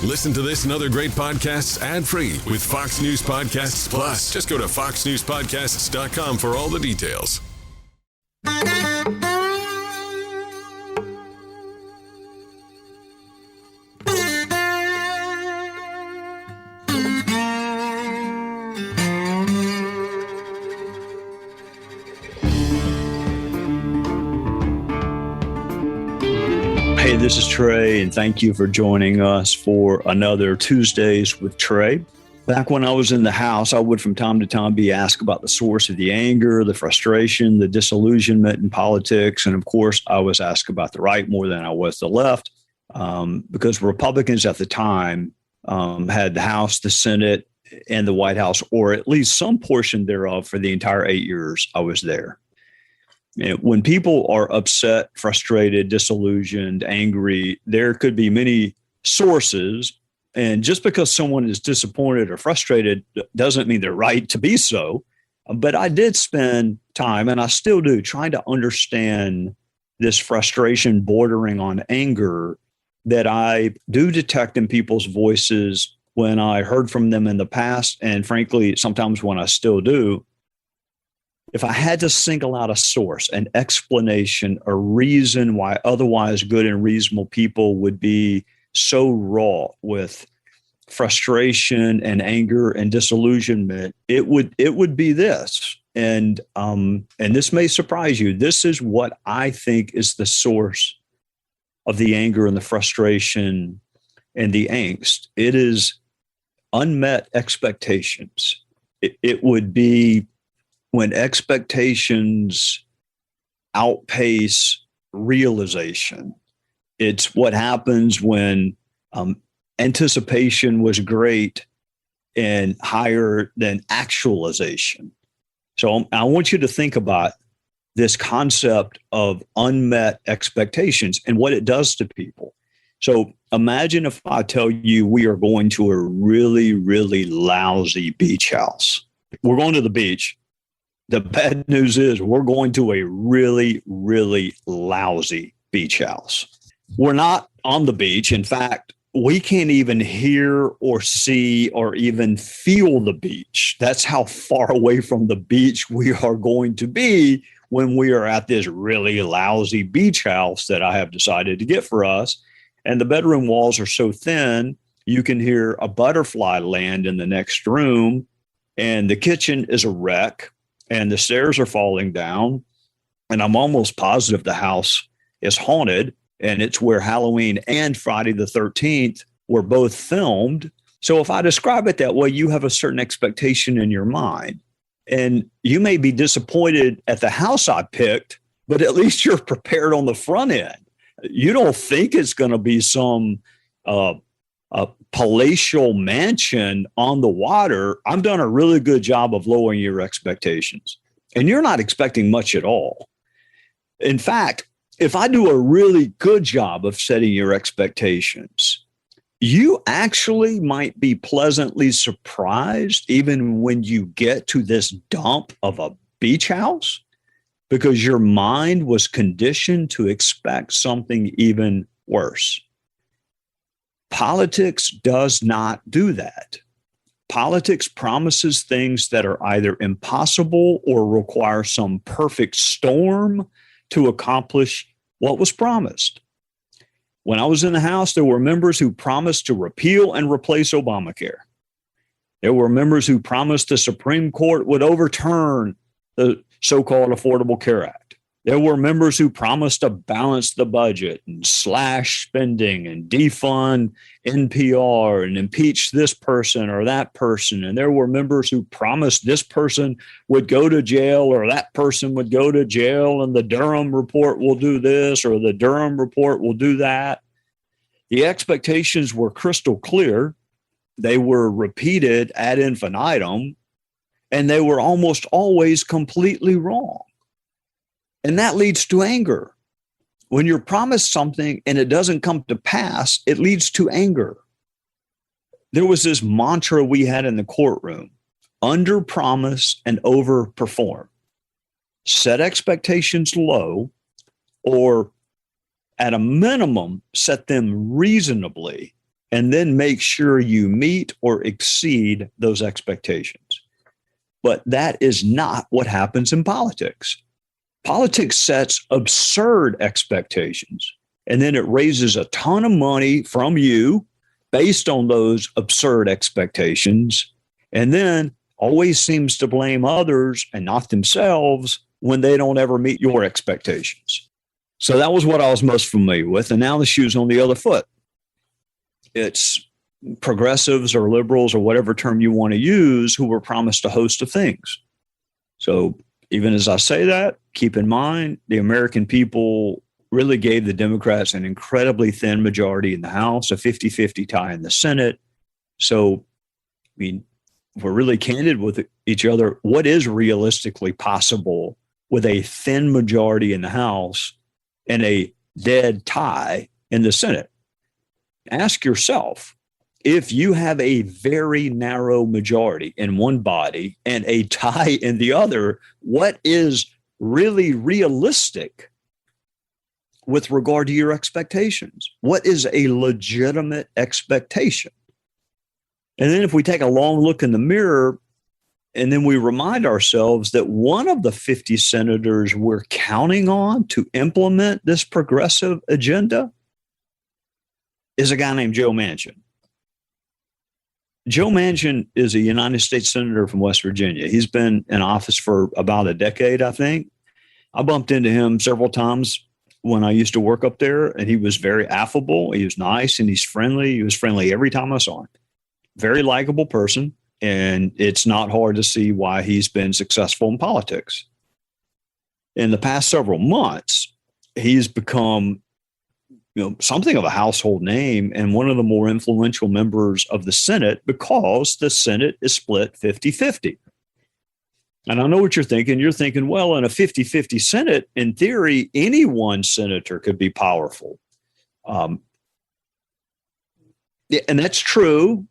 Listen to this and other great podcasts ad-free with Fox News Podcasts Plus. Just go to foxnewspodcasts.com for all the details. Hey, this is Trey, and thank you for joining us for another Tuesdays with Trey. Back when I was in the House, I would from time to time be asked about the source of the anger, the frustration, the disillusionment in politics. And of course, I was asked about the right more than I was the left, because Republicans at the time had the House, the Senate, and the White House, or at least some portion thereof for the entire 8 years I was there. When people are upset, frustrated, disillusioned, angry, there could be many sources. And just because someone is disappointed or frustrated doesn't mean they're right to be so. But I did spend time, and I still do, trying to understand this frustration bordering on anger that I do detect in people's voices when I heard from them in the past, and frankly, sometimes when I still do. If I had to single out a source, an explanation, a reason why otherwise good and reasonable people would be so raw with frustration and anger and disillusionment, it would be this. And this may surprise you. This is what I think is the source of the anger and the frustration and the angst. It is unmet expectations. It would be when expectations outpace realization. It's what happens when anticipation was great and higher than actualization. So I want you to think about this concept of unmet expectations and what it does to people. So imagine if I tell you we are going to a really, really lousy beach house. We're going to the beach. The bad news is we're going to a really, really lousy beach house. We're not on the beach. In fact, we can't even hear or see or even feel the beach. That's how far away from the beach we are going to be when we are at this really lousy beach house that I have decided to get for us. And the bedroom walls are so thin, you can hear a butterfly land in the next room, and the kitchen is a wreck. And the stairs are falling down, and I'm almost positive the house is haunted, and it's where Halloween and Friday the 13th were both filmed. So if I describe it that way, you have a certain expectation in your mind, and you may be disappointed at the house I picked, but at least you're prepared on the front end. You don't think it's going to be some a palatial mansion on the water. I've done a really good job of lowering your expectations, and you're not expecting much at all. In fact, if I do a really good job of setting your expectations, you actually might be pleasantly surprised even when you get to this dump of a beach house, because your mind was conditioned to expect something even worse. Politics does not do that. Politics promises things that are either impossible or require some perfect storm to accomplish what was promised. When I was in the House, there were members who promised to repeal and replace Obamacare. There were members who promised the Supreme Court would overturn the so-called Affordable Care Act. There were members who promised to balance the budget and slash spending and defund NPR and impeach this person or that person. And there were members who promised this person would go to jail or that person would go to jail, and the Durham report will do this or the Durham report will do that. The expectations were crystal clear. They were repeated ad infinitum, and they were almost always completely wrong. And that leads to anger. When you're promised something and it doesn't come to pass, it leads to anger. There was this mantra we had in the courtroom: under promise and over perform. Set expectations low, or at a minimum, set them reasonably, and then make sure you meet or exceed those expectations. But that is not what happens in politics. Politics sets absurd expectations, and then it raises a ton of money from you based on those absurd expectations, and then always seems to blame others and not themselves when they don't ever meet your expectations. So that was what I was most familiar with. And now the shoe's on the other foot. It's progressives or liberals or whatever term you want to use who were promised a host of things. So even as I say that, keep in mind, the American people really gave the Democrats an incredibly thin majority in the House, a 50-50 tie in the Senate. So, I mean, if we're really candid with each other, what is realistically possible with a thin majority in the House and a dead tie in the Senate? Ask yourself, if you have a very narrow majority in one body and a tie in the other, what is really realistic with regard to your expectations? What is a legitimate expectation? And then if we take a long look in the mirror and then we remind ourselves that one of the 50 senators we're counting on to implement this progressive agenda is a guy named Joe Manchin. Joe Manchin is a United States Senator from West Virginia. He's been in office for about a decade, I think. I bumped into him several times when I used to work up there, and he was very affable. He was nice and he's friendly. He was friendly every time I saw him. Very likable person, and it's not hard to see why he's been successful in politics. In the past several months, he's become something of a household name and one of the more influential members of the Senate because the Senate is split 50-50. And I know what you're thinking. You're thinking, well, in a 50-50 Senate, in theory, any one senator could be powerful. And that's true.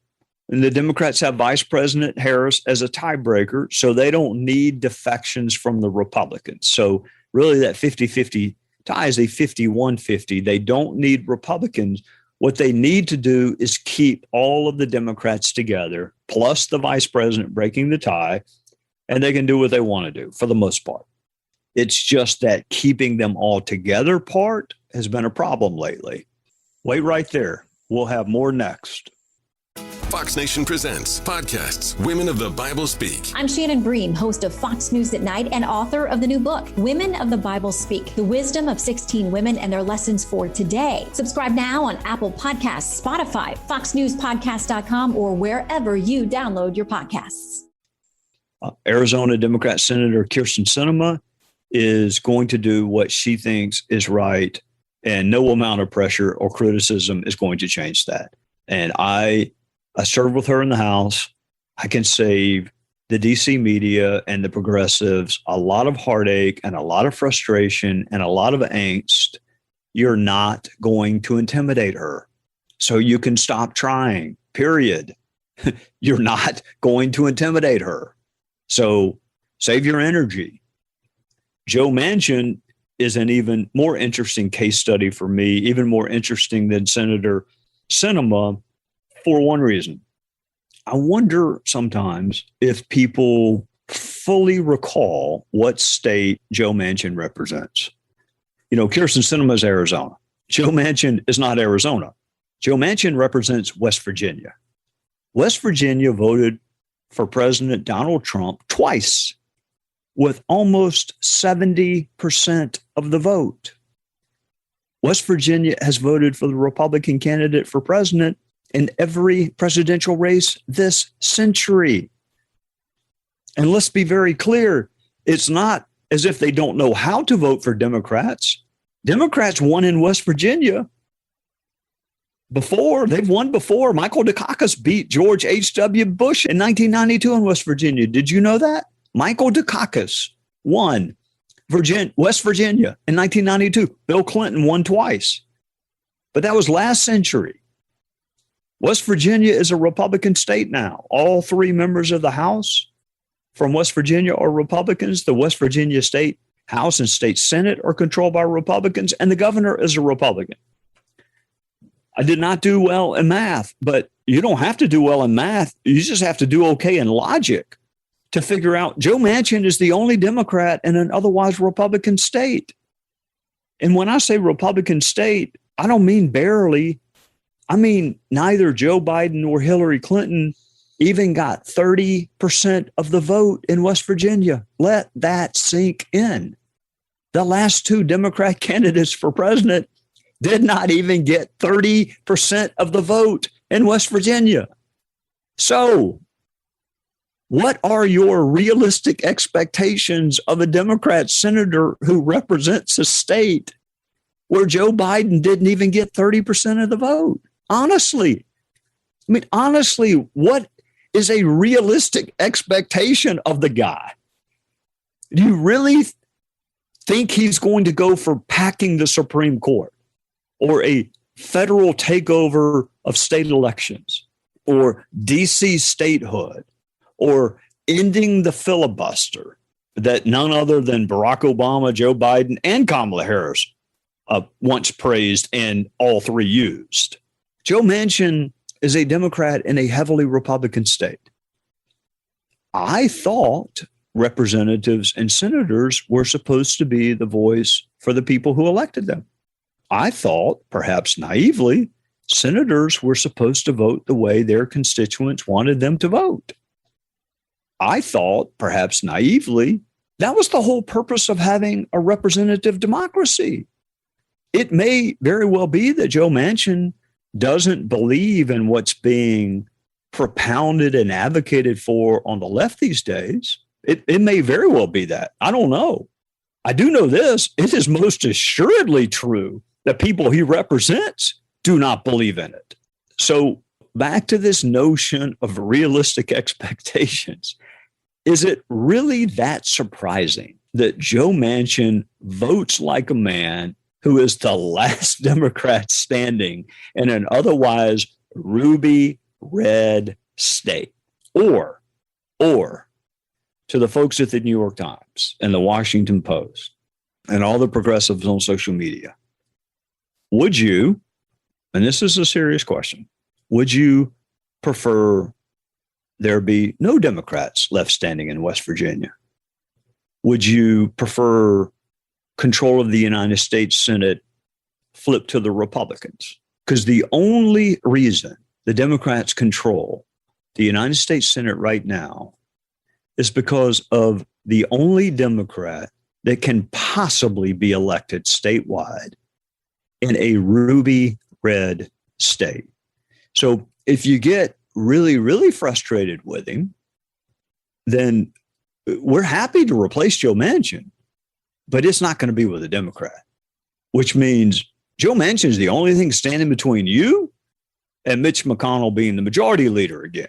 And the Democrats have Vice President Harris as a tiebreaker, so they don't need defections from the Republicans. So really that 50-50 tie is a 51-50. They don't need Republicans. What they need to do is keep all of the Democrats together, plus the vice president breaking the tie, and they can do what they want to do for the most part. It's just that keeping them all together part has been a problem lately. Wait right there. We'll have more next. Fox Nation presents podcasts Women of the Bible Speak. I'm Shannon Bream, host of Fox News at Night and author of the new book, Women of the Bible Speak, the wisdom of 16 women and their lessons for today. Subscribe now on Apple Podcasts, Spotify, foxnewspodcast.com, or wherever you download your podcasts. Arizona Democrat Senator Kyrsten Sinema is going to do what she thinks is right, and no amount of pressure or criticism is going to change that. And I served with her in the House. I can save the DC media and the progressives a lot of heartache and a lot of frustration and a lot of angst. You're not going to intimidate her. So you can stop trying, period. You're not going to intimidate her. So save your energy. Joe Manchin is an even more interesting case study for me, even more interesting than Senator Sinema, for one reason. I wonder sometimes if people fully recall what state Joe Manchin represents. Kyrsten Sinema is Arizona. Joe Manchin is not Arizona. Joe Manchin represents West Virginia. West Virginia voted for President Donald Trump twice with almost 70% of the vote. West Virginia has voted for the Republican candidate for president in every presidential race this century. And let's be very clear, it's not as if they don't know how to vote for Democrats. Democrats won in West Virginia before. They've won before. Michael Dukakis beat George H.W. Bush in 1992 in West Virginia. Did you know that? Michael Dukakis won West Virginia in 1992. Bill Clinton won twice. But that was last century. West Virginia is a Republican state now. All three members of the House from West Virginia are Republicans. The West Virginia State House and State Senate are controlled by Republicans, and the governor is a Republican. I did not do well in math, but you don't have to do well in math. You just have to do okay in logic to figure out Joe Manchin is the only Democrat in an otherwise Republican state. And when I say Republican state, I don't mean barely. I mean, neither Joe Biden nor Hillary Clinton even got 30% of the vote in West Virginia. Let that sink in. The last two Democrat candidates for president did not even get 30% of the vote in West Virginia. So, what are your realistic expectations of a Democrat senator who represents a state where Joe Biden didn't even get 30% of the vote? Honestly, what is a realistic expectation of the guy? Do you really think he's going to go for packing the Supreme Court or a federal takeover of state elections or DC statehood or ending the filibuster that none other than Barack Obama, Joe Biden, and Kamala Harris once praised and all three used? Joe Manchin is a Democrat in a heavily Republican state. I thought representatives and senators were supposed to be the voice for the people who elected them. I thought, perhaps naively, senators were supposed to vote the way their constituents wanted them to vote. I thought, perhaps naively, that was the whole purpose of having a representative democracy. It may very well be that Joe Manchin doesn't believe in what's being propounded and advocated for on the left these days. It may very well be that. I don't know. I do know this. It is most assuredly true that people he represents do not believe in it. So back to this notion of realistic expectations. Is it really that surprising that Joe Manchin votes like a man who is the last Democrat standing in an otherwise ruby red state? Or to the folks at the New York Times and the Washington Post and all the progressives on social media, would you, and this is a serious question, would you prefer there be no Democrats left standing in West Virginia? Would you prefer control of the United States Senate flip to the Republicans? Because the only reason the Democrats control the United States Senate right now is because of the only Democrat that can possibly be elected statewide in a ruby red state. So if you get really, really frustrated with him, then we're happy to replace Joe Manchin, but it's not going to be with a Democrat, which means Joe Manchin is the only thing standing between you and Mitch McConnell being the majority leader again.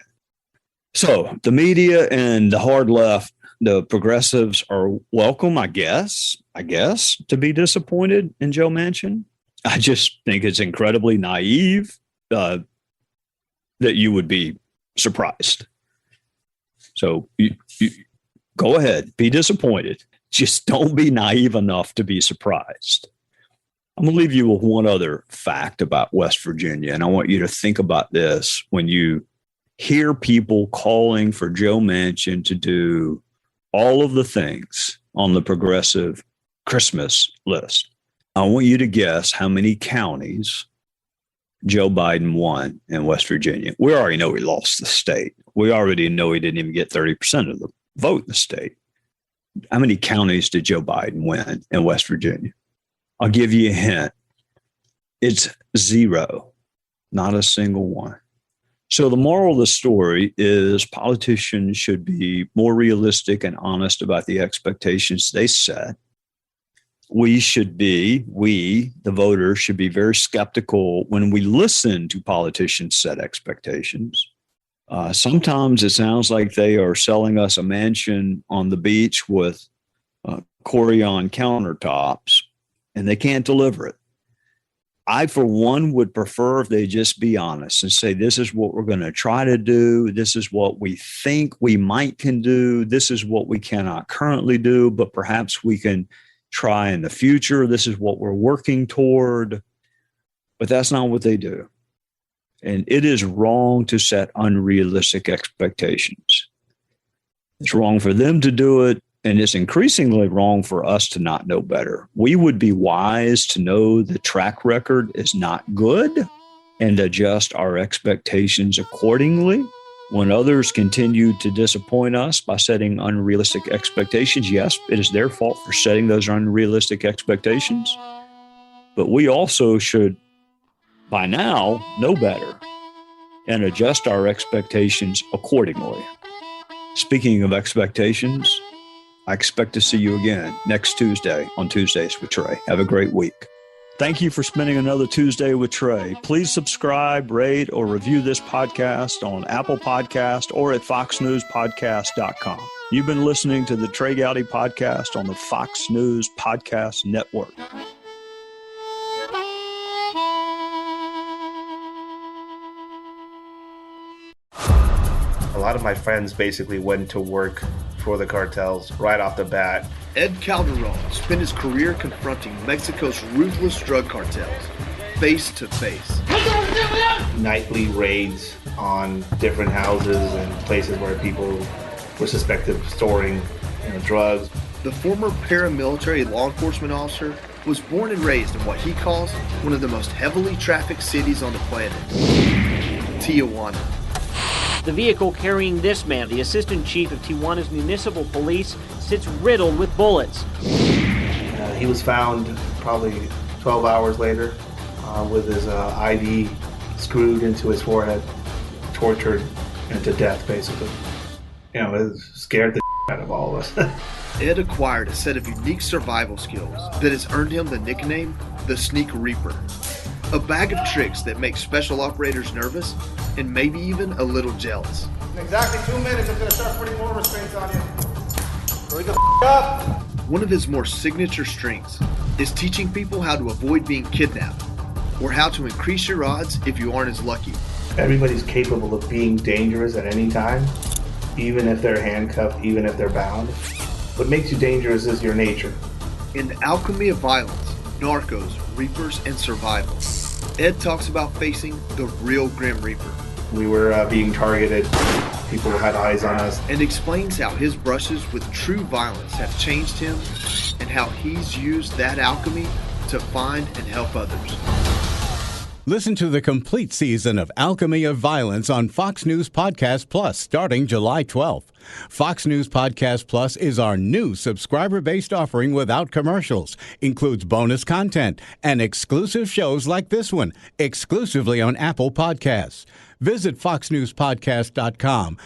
So the media and the hard left, the progressives are welcome, I guess, to be disappointed in Joe Manchin. I just think it's incredibly naive that you would be surprised. So you go ahead, be disappointed. Just don't be naive enough to be surprised. I'm going to leave you with one other fact about West Virginia, and I want you to think about this when you hear people calling for Joe Manchin to do all of the things on the progressive Christmas list. I want you to guess how many counties Joe Biden won in West Virginia. We already know he lost the state. We already know he didn't even get 30% of the vote in the state. How many counties did Joe Biden win in West Virginia? I'll give you a hint. It's 0, not a single one. So the moral of the story is politicians should be more realistic and honest about the expectations they set. We, the voters, should be very skeptical when we listen to politicians set expectations. Sometimes it sounds like they are selling us a mansion on the beach with Corian countertops, and they can't deliver it. I, for one, would prefer if they just be honest and say, this is what we're going to try to do. This is what we think we might can do. This is what we cannot currently do, but perhaps we can try in the future. This is what we're working toward. But that's not what they do. And it is wrong to set unrealistic expectations. It's wrong for them to do it. And it's increasingly wrong for us to not know better. We would be wise to know the track record is not good and adjust our expectations accordingly. When others continue to disappoint us by setting unrealistic expectations, yes, it is their fault for setting those unrealistic expectations. But we also should, by now, know better and adjust our expectations accordingly. Speaking of expectations, I expect to see you again next Tuesday on Tuesdays with Trey. Have a great week. Thank you for spending another Tuesday with Trey. Please subscribe, rate, or review this podcast on Apple Podcast or at foxnewspodcast.com. You've been listening to the Trey Gowdy Podcast on the Fox News Podcast Network. A lot of my friends basically went to work for the cartels right off the bat. Ed Calderon spent his career confronting Mexico's ruthless drug cartels face to face. Nightly raids on different houses and places where people were suspected of storing drugs. The former paramilitary law enforcement officer was born and raised in what he calls one of the most heavily trafficked cities on the planet, Tijuana. The vehicle carrying this man, the assistant chief of Tijuana's municipal police, sits riddled with bullets. He was found probably 12 hours later with his ID screwed into his forehead, tortured into death, basically. It scared the out of all of us. Ed acquired a set of unique survival skills that has earned him the nickname the Sneak Reaper. A bag of tricks that make special operators nervous and maybe even a little jealous. In exactly 2 minutes, I'm going to start putting more restraints on you. Hurry the up! One of his more signature strengths is teaching people how to avoid being kidnapped or how to increase your odds if you aren't as lucky. Everybody's capable of being dangerous at any time, even if they're handcuffed, even if they're bound. What makes you dangerous is your nature. In The Alchemy of Violence, Narcos, Reapers, and Survival, Ed talks about facing the real Grim Reaper. We were being targeted. People had eyes on us. And explains how his brushes with true violence have changed him and how he's used that alchemy to find and help others. Listen to the complete season of Alchemy of Violence on Fox News Podcast Plus starting July 12th. Fox News Podcast Plus is our new subscriber-based offering without commercials, includes bonus content, and exclusive shows like this one, exclusively on Apple Podcasts. Visit foxnewspodcast.com